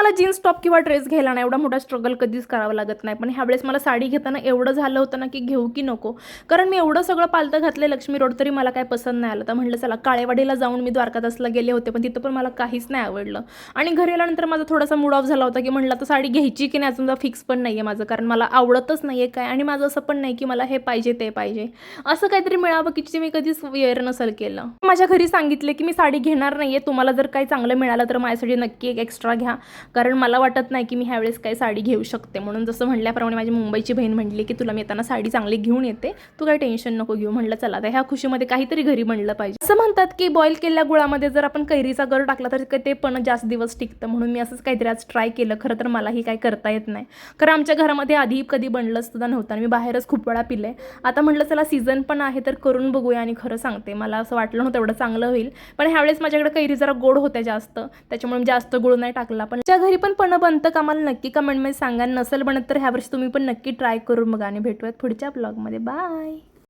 मला jeans top किंवा dress घ्यायला ना एवढा मोठा स्ट्रगल कधीच करावं लागत नाही, पण ह्यावेळेस मला साडी घेताना एवढं झालं होतं ना की घेऊ की नको, कारण मी एवढं सगळं पालतं घातलं लक्ष्मी रोड तरी मला काय पसंत नाही आलं. तर म्हटलं चला काळेवाडीला जाऊन मी द्वारकादासला गेले होते, पण तिथं पण मला काहीच नाही आवडलं. आणि घरी आल्यानंतर माझा थोडासा मूड ऑफ झाला होता की म्हटलं तर साडी घ्यायची की नाही अजून फिक्स पण नाही आहे माझं, कारण मला आवडतच नाही आहे काय, आणि माझं असं पण नाही की मला हे पाहिजे ते पाहिजे, असं काहीतरी मिळावं की जे मी कधीच वेअर नसेल केलं. माझ्या घरी सांगितले की मी साडी घेणार नाही आहे, तुम्हाला जर काही चांगलं मिळालं तर माझ्यासाठी नक्की एक एक्स्ट्रा घ्या, कारण मला वाटत नाही की मी ह्यावेळेस काही साडी घेऊ शकते. म्हणून जसं म्हटल्याप्रमाणे माझी मुंबईची बहीण म्हटली की तुला मी येताना साडी चांगली घेऊन येते, तू काही टेन्शन नको घेऊ. म्हटलं चला आता ह्या खुशीमध्ये काहीतरी घरी म्हणलं पाहिजे. असं म्हणतात की बॉईल केलेल्या गुळामध्ये जर आपण कैरीचा गर टाकला तर ते पण जास्त दिवस टिकतं, म्हणून मी असंच काहीतरी आज ट्राय केलं. खरं तर मलाही काही करता येत नाही, कारण आमच्या घरामध्ये आधी कधी बनलंच सुद्धा नव्हतं आणि मी बाहेरच खूप वेळा पिले. आता म्हटलं चला सीझन पण आहे तर करून बघूया, आणि खरं सांगते मला असं वाटलं नव्हतं एवढं चांगलं होईल, पण ह्यावेळेस माझ्याकडे कैरी जरा गोड होत्या जास्त, त्याच्यामुळे जास्त गुळ नाही टाकला. पण ज्या घरी पण बनतं का मला नक्की कमेंटमध्ये सांगा, नसेल बनत तर ह्यावर्षी तुम्ही पण नक्की ट्राय करून बघा. आणि भेटूयात पुढच्या ब्लॉगमध्ये. बाय.